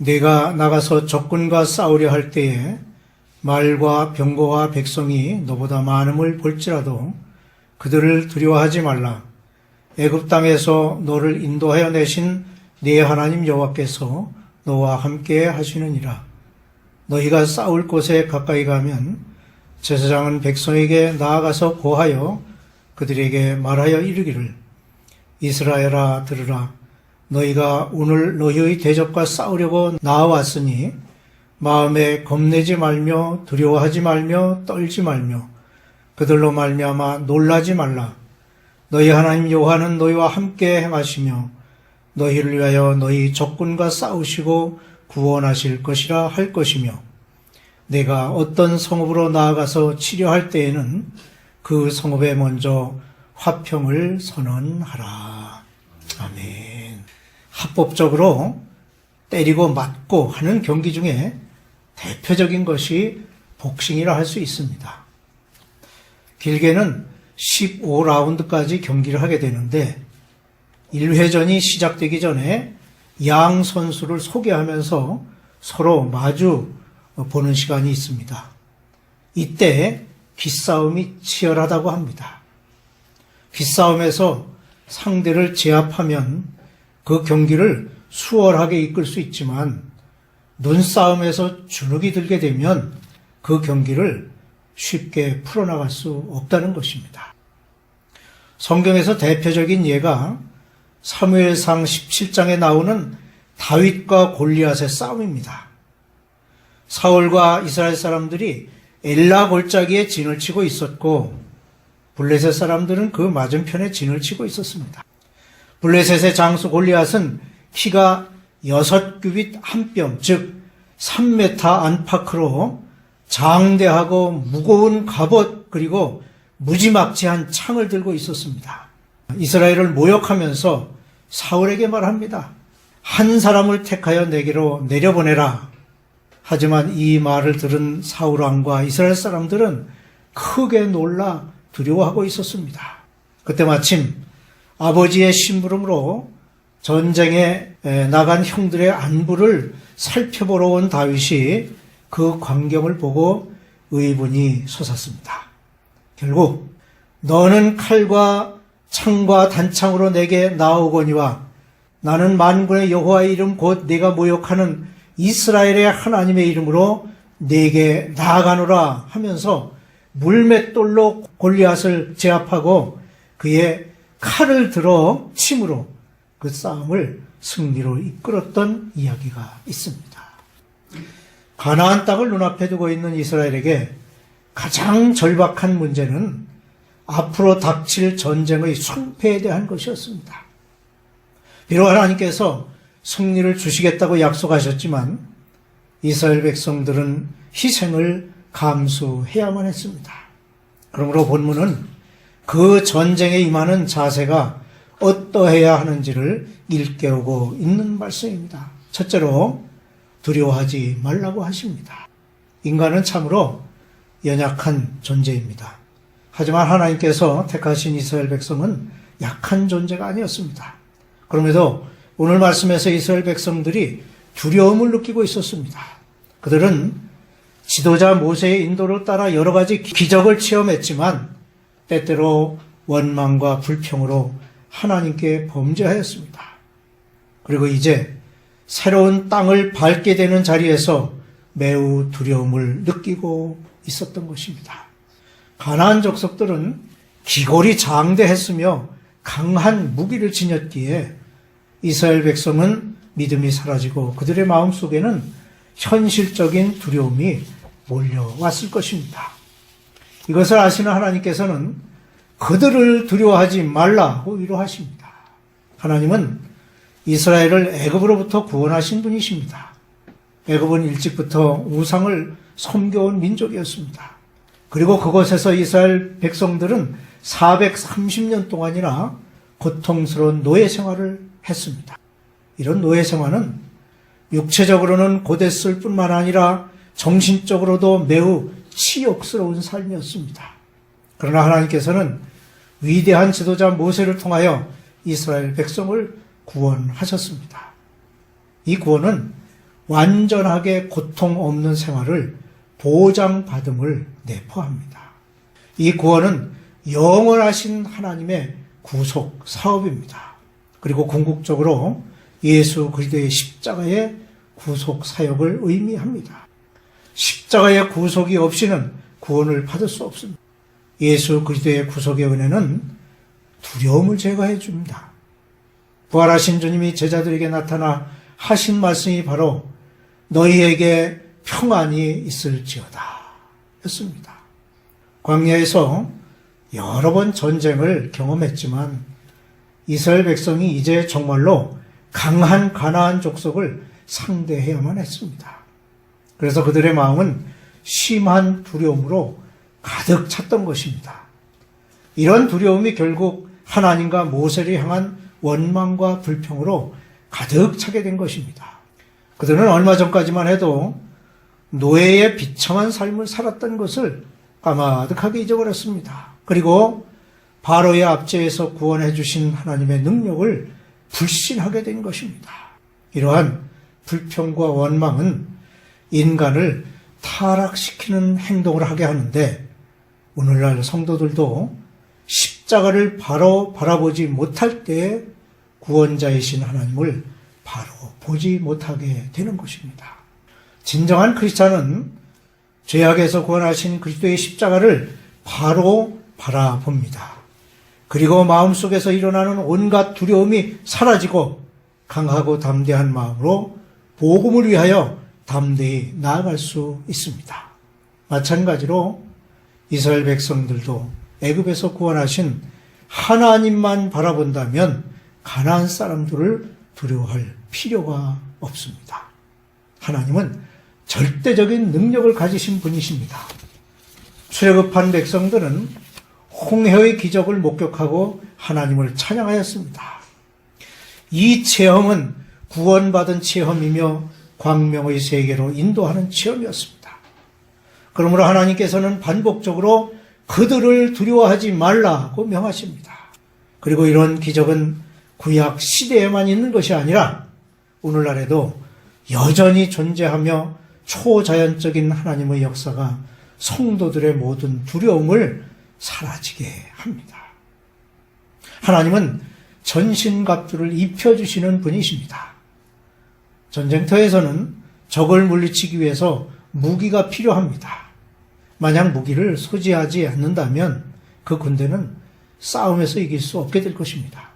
네가 나가서 적군과 싸우려 할 때에 말과 병거와 백성이 너보다 많음을 볼지라도 그들을 두려워하지 말라. 애굽 땅에서 너를 인도하여 내신 네 하나님 여호와께서 너와 함께 하시느니라. 너희가 싸울 곳에 가까이 가면 제사장은 백성에게 나아가서 고하여 그들에게 말하여 이르기를 이스라엘아 들으라. 너희가 오늘 너희의 대적과 싸우려고 나아왔으니 마음에 겁내지 말며 두려워하지 말며 떨지 말며 그들로 말미암아 놀라지 말라. 너희 하나님 여호와는 너희와 함께 행하시며 너희를 위하여 너희 적군과 싸우시고 구원하실 것이라 할 것이며 내가 어떤 성읍으로 나아가서 치료할 때에는 그 성읍에 먼저 화평을 선언하라. 아멘. 합법적으로 때리고 맞고 하는 경기 중에 대표적인 것이 복싱이라 할 수 있습니다. 길게는 15라운드까지 경기를 하게 되는데 1회전이 시작되기 전에 양 선수를 소개하면서 서로 마주 보는 시간이 있습니다. 이때 기싸움이 치열하다고 합니다. 기싸움에서 상대를 제압하면 그 경기를 수월하게 이끌 수 있지만 눈싸움에서 주눅이 들게 되면 그 경기를 쉽게 풀어나갈 수 없다는 것입니다. 성경에서 대표적인 예가 사무엘상 17장에 나오는 다윗과 골리앗의 싸움입니다. 사울과 이스라엘 사람들이 엘라 골짜기에 진을 치고 있었고 블레셋 사람들은 그 맞은편에 진을 치고 있었습니다. 블레셋의 장수 골리앗은 키가 6규빗 한 뼘, 즉 3m 안팎으로 장대하고 무거운 갑옷 그리고 무지막지한 창을 들고 있었습니다. 이스라엘을 모욕하면서 사울에게 말합니다. 한 사람을 택하여 내게로 내려보내라. 하지만 이 말을 들은 사울 왕과 이스라엘 사람들은 크게 놀라 두려워하고 있었습니다. 그때 마침 아버지의 심부름으로 전쟁에 나간 형들의 안부를 살펴보러 온 다윗이 그 광경을 보고 의분이 솟았습니다. 결국 너는 칼과 창과 단창으로 내게 나오거니와 나는 만군의 여호와의 이름 곧 네가 모욕하는 이스라엘의 하나님의 이름으로 네게 나아가노라 하면서 물맷돌로 골리앗을 제압하고 그의 칼을 들어 침으로 그 싸움을 승리로 이끌었던 이야기가 있습니다. 가나안 땅을 눈앞에 두고 있는 이스라엘에게 가장 절박한 문제는 앞으로 닥칠 전쟁의 승패에 대한 것이었습니다. 비록 하나님께서 승리를 주시겠다고 약속하셨지만 이스라엘 백성들은 희생을 감수해야만 했습니다. 그러므로 본문은 그 전쟁에 임하는 자세가 어떠해야 하는지를 일깨우고 있는 말씀입니다. 첫째로 두려워하지 말라고 하십니다. 인간은 참으로 연약한 존재입니다. 하지만 하나님께서 택하신 이스라엘 백성은 약한 존재가 아니었습니다. 그럼에도 오늘 말씀에서 이스라엘 백성들이 두려움을 느끼고 있었습니다. 그들은 지도자 모세의 인도를 따라 여러 가지 기적을 체험했지만 때때로 원망과 불평으로 하나님께 범죄하였습니다. 그리고 이제 새로운 땅을 밟게 되는 자리에서 매우 두려움을 느끼고 있었던 것입니다. 가나안 족속들은 기골이 장대했으며 강한 무기를 지녔기에 이스라엘 백성은 믿음이 사라지고 그들의 마음속에는 현실적인 두려움이 몰려왔을 것입니다. 이것을 아시는 하나님께서는 그들을 두려워하지 말라고 위로하십니다. 하나님은 이스라엘을 애굽으로부터 구원하신 분이십니다. 애굽은 일찍부터 우상을 섬겨온 민족이었습니다. 그리고 그곳에서 이스라엘 백성들은 430년 동안이나 고통스러운 노예 생활을 했습니다. 이런 노예 생활은 육체적으로는 고됐을 뿐만 아니라 정신적으로도 매우 치욕스러운 삶이었습니다. 그러나 하나님께서는 위대한 지도자 모세를 통하여 이스라엘 백성을 구원하셨습니다. 이 구원은 완전하게 고통 없는 생활을 보장받음을 내포합니다. 이 구원은 영원하신 하나님의 구속 사업입니다. 그리고 궁극적으로 예수 그리스도의 십자가의 구속 사역을 의미합니다. 십자가의 구속이 없이는 구원을 받을 수 없습니다. 예수 그리스도의 구속의 은혜는 두려움을 제거해 줍니다. 부활하신 주님이 제자들에게 나타나 하신 말씀이 바로 너희에게 평안이 있을지어다 였습니다. 광야에서 여러 번 전쟁을 경험했지만 이스라엘 백성이 이제 정말로 강한 가나안 족속을 상대해야만 했습니다. 그래서 그들의 마음은 심한 두려움으로 가득 찼던 것입니다. 이런 두려움이 결국 하나님과 모세를 향한 원망과 불평으로 가득 차게 된 것입니다. 그들은 얼마 전까지만 해도 노예의 비참한 삶을 살았던 것을 까마득하게 잊어버렸습니다. 그리고 바로의 압제에서 구원해 주신 하나님의 능력을 불신하게 된 것입니다. 이러한 불평과 원망은 인간을 타락시키는 행동을 하게 하는데 오늘날 성도들도 십자가를 바로 바라보지 못할 때 구원자이신 하나님을 바로 보지 못하게 되는 것입니다. 진정한 크리스찬은 죄악에서 구원하신 그리스도의 십자가를 바로 바라봅니다. 그리고 마음속에서 일어나는 온갖 두려움이 사라지고 강하고 담대한 마음으로 복음을 위하여 담대히 나아갈 수 있습니다. 마찬가지로 이스라엘 백성들도 애굽에서 구원하신 하나님만 바라본다면 가나안 사람들을 두려워할 필요가 없습니다. 하나님은 절대적인 능력을 가지신 분이십니다. 출애굽한 백성들은 홍해의 기적을 목격하고 하나님을 찬양하였습니다. 이 체험은 구원받은 체험이며 광명의 세계로 인도하는 체험이었습니다. 그러므로 하나님께서는 반복적으로 그들을 두려워하지 말라고 명하십니다. 그리고 이런 기적은 구약 시대에만 있는 것이 아니라 오늘날에도 여전히 존재하며 초자연적인 하나님의 역사가 성도들의 모든 두려움을 사라지게 합니다. 하나님은 전신갑주를 입혀주시는 분이십니다. 전쟁터에서는 적을 물리치기 위해서 무기가 필요합니다. 만약 무기를 소지하지 않는다면 그 군대는 싸움에서 이길 수 없게 될 것입니다.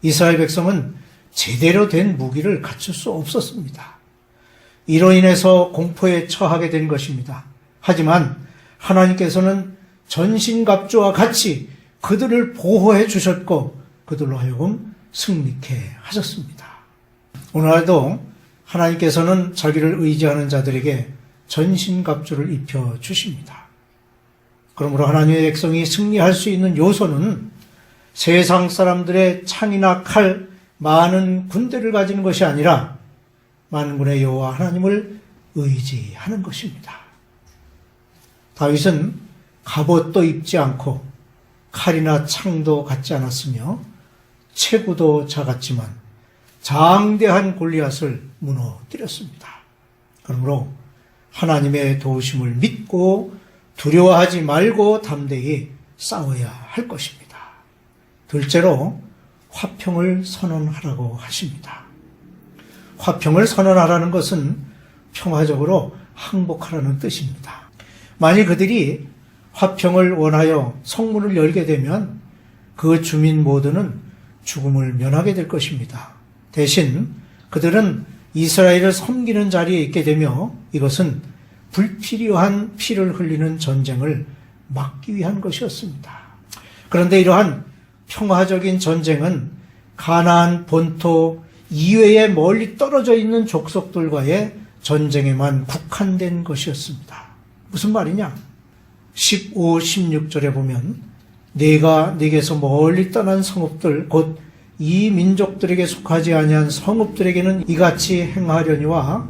이스라엘 백성은 제대로 된 무기를 갖출 수 없었습니다. 이로 인해서 공포에 처하게 된 것입니다. 하지만 하나님께서는 전신갑주와 같이 그들을 보호해 주셨고 그들로 하여금 승리케 하셨습니다. 오늘도 하나님께서는 자기를 의지하는 자들에게 전신갑주를 입혀 주십니다. 그러므로 하나님의 백성이 승리할 수 있는 요소는 세상 사람들의 창이나 칼, 많은 군대를 가지는 것이 아니라 만군의 여호와 하나님을 의지하는 것입니다. 다윗은 갑옷도 입지 않고 칼이나 창도 갖지 않았으며 체구도 작았지만 장대한 골리앗을 무너뜨렸습니다. 그러므로 하나님의 도우심을 믿고 두려워하지 말고 담대히 싸워야 할 것입니다. 둘째로 화평을 선언하라고 하십니다. 화평을 선언하라는 것은 평화적으로 항복하라는 뜻입니다. 만일 그들이 화평을 원하여 성문을 열게 되면 그 주민 모두는 죽음을 면하게 될 것입니다. 대신 그들은 이스라엘을 섬기는 자리에 있게 되며 이것은 불필요한 피를 흘리는 전쟁을 막기 위한 것이었습니다. 그런데 이러한 평화적인 전쟁은 가나안 본토 이외에 멀리 떨어져 있는 족속들과의 전쟁에만 국한된 것이었습니다. 무슨 말이냐? 15, 16절에 보면 내가 네게서 멀리 떠난 성읍들 곧 이 민족들에게 속하지 아니한 성읍들에게는 이같이 행하려니와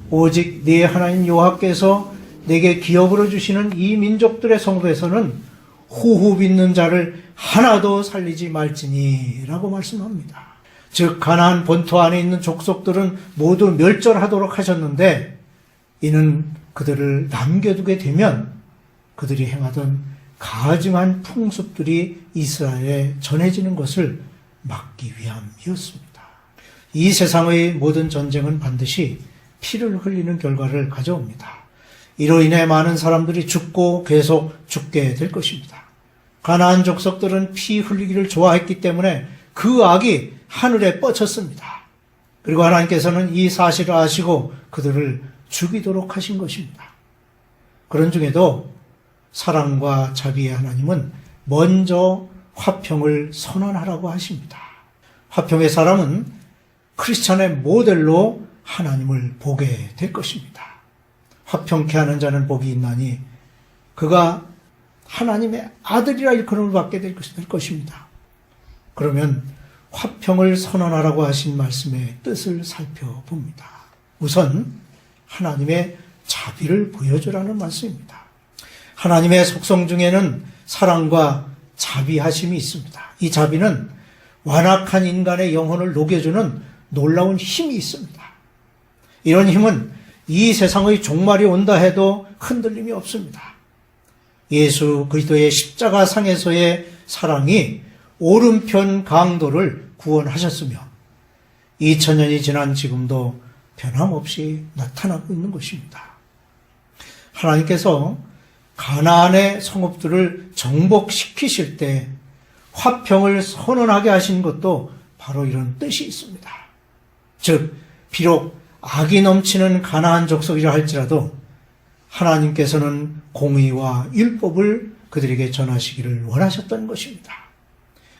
오직 네 하나님 여호와께서 내게 기업으로 주시는 이 민족들의 성읍에서는 호흡 있는 자를 하나도 살리지 말지니 라고 말씀합니다. 즉 가나안 본토 안에 있는 족속들은 모두 멸절하도록 하셨는데 이는 그들을 남겨두게 되면 그들이 행하던 가증한 풍습들이 이스라엘에 전해지는 것을 막기 위함이었습니다. 이 세상의 모든 전쟁은 반드시 피를 흘리는 결과를 가져옵니다. 이로 인해 많은 사람들이 죽고 계속 죽게 될 것입니다. 가나안 족속들은 피 흘리기를 좋아했기 때문에 그 악이 하늘에 뻗쳤습니다. 그리고 하나님께서는 이 사실을 아시고 그들을 죽이도록 하신 것입니다. 그런 중에도 사랑과 자비의 하나님은 먼저 화평을 선언하라고 하십니다. 화평의 사람은 크리스찬의 모델로 하나님을 보게 될 것입니다. 화평케 하는 자는 복이 있나니 그가 하나님의 아들이라 일컬음을 받게 될 것입니다. 그러면 화평을 선언하라고 하신 말씀의 뜻을 살펴봅니다. 우선 하나님의 자비를 보여주라는 말씀입니다. 하나님의 속성 중에는 사랑과 자비하심이 있습니다. 이 자비는 완악한 인간의 영혼을 녹여주는 놀라운 힘이 있습니다. 이런 힘은 이 세상의 종말이 온다 해도 흔들림이 없습니다. 예수 그리스도의 십자가상에서의 사랑이 오른편 강도를 구원하셨으며 2000년이 지난 지금도 변함없이 나타나고 있는 것입니다. 하나님께서 가나안의 성읍들을 정복시키실 때 화평을 선언하게 하신 것도 바로 이런 뜻이 있습니다. 즉 비록 악이 넘치는 가나안 족속이라 할지라도 하나님께서는 공의와 율법을 그들에게 전하시기를 원하셨던 것입니다.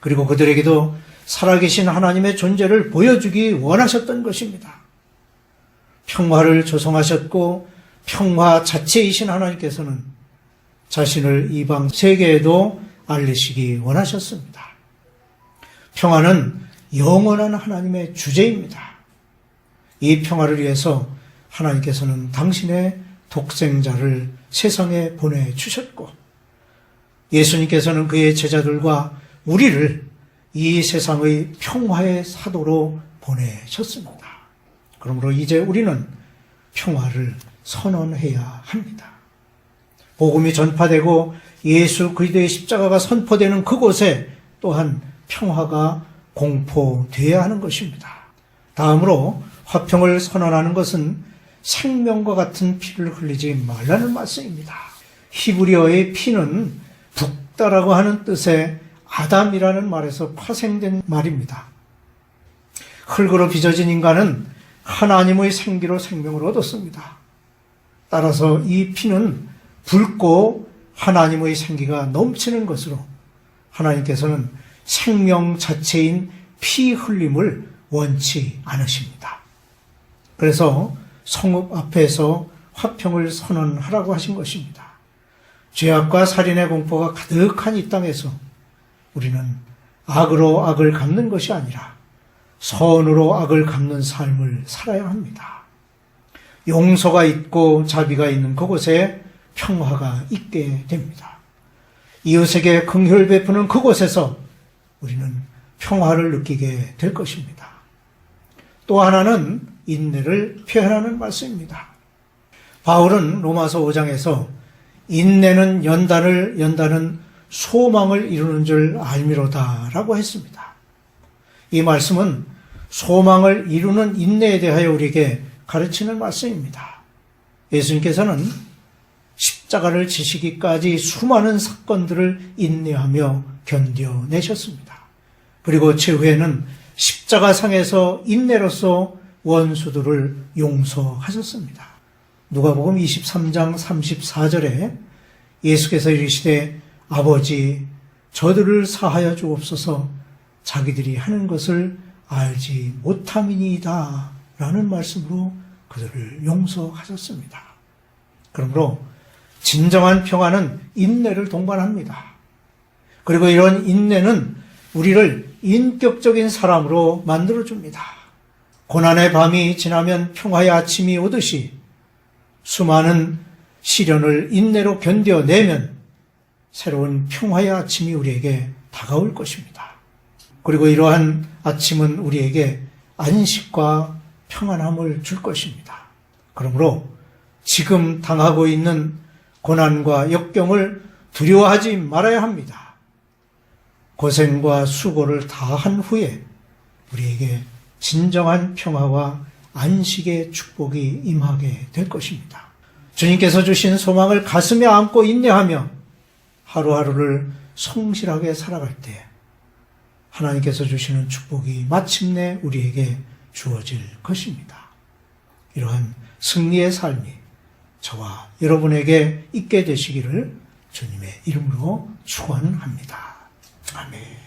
그리고 그들에게도 살아계신 하나님의 존재를 보여주기 원하셨던 것입니다. 평화를 조성하셨고 평화 자체이신 하나님께서는 자신을 이방 세계에도 알리시기 원하셨습니다. 평화는 영원한 하나님의 주제입니다. 이 평화를 위해서 하나님께서는 당신의 독생자를 세상에 보내주셨고 예수님께서는 그의 제자들과 우리를 이 세상의 평화의 사도로 보내셨습니다. 그러므로 이제 우리는 평화를 선언해야 합니다. 복음이 전파되고 예수 그리스도의 십자가가 선포되는 그곳에 또한 평화가 공포되어야 하는 것입니다. 다음으로 화평을 선언하는 것은 생명과 같은 피를 흘리지 말라는 말씀입니다. 히브리어의 피는 붓다라고 하는 뜻의 아담이라는 말에서 파생된 말입니다. 흙으로 빚어진 인간은 하나님의 생기로 생명을 얻었습니다. 따라서 이 피는 붉고 하나님의 생기가 넘치는 것으로 하나님께서는 생명 자체인 피 흘림을 원치 않으십니다. 그래서 성읍 앞에서 화평을 선언하라고 하신 것입니다. 죄악과 살인의 공포가 가득한 이 땅에서 우리는 악으로 악을 갚는 것이 아니라 선으로 악을 갚는 삶을 살아야 합니다. 용서가 있고 자비가 있는 그곳에 평화가 있게 됩니다. 이웃에게 긍휼을 베푸는 그곳에서 우리는 평화를 느끼게 될 것입니다. 또 하나는 인내를 표현하는 말씀입니다. 바울은 로마서 5장에서 인내는 연단은 소망을 이루는 줄 알미로다라고 했습니다. 이 말씀은 소망을 이루는 인내에 대하여 우리에게 가르치는 말씀입니다. 예수님께서는 십자가를 지시기까지 수많은 사건들을 인내하며 견뎌내셨습니다. 그리고 최후에는 십자가상에서 인내로서 원수들을 용서하셨습니다. 누가복음 23장 34절에 예수께서 이르시되 아버지 저들을 사하여 주옵소서 자기들이 하는 것을 알지 못함이니이다 라는 말씀으로 그들을 용서하셨습니다. 그러므로 진정한 평화는 인내를 동반합니다. 그리고 이런 인내는 우리를 인격적인 사람으로 만들어줍니다. 고난의 밤이 지나면 평화의 아침이 오듯이 수많은 시련을 인내로 견뎌내면 새로운 평화의 아침이 우리에게 다가올 것입니다. 그리고 이러한 아침은 우리에게 안식과 평안함을 줄 것입니다. 그러므로 지금 당하고 있는 고난과 역경을 두려워하지 말아야 합니다. 고생과 수고를 다한 후에 우리에게 진정한 평화와 안식의 축복이 임하게 될 것입니다. 주님께서 주신 소망을 가슴에 안고 인내하며 하루하루를 성실하게 살아갈 때 하나님께서 주시는 축복이 마침내 우리에게 주어질 것입니다. 이러한 승리의 삶이 저와 여러분에게 있게 되시기를 주님의 이름으로 축원합니다. 아멘.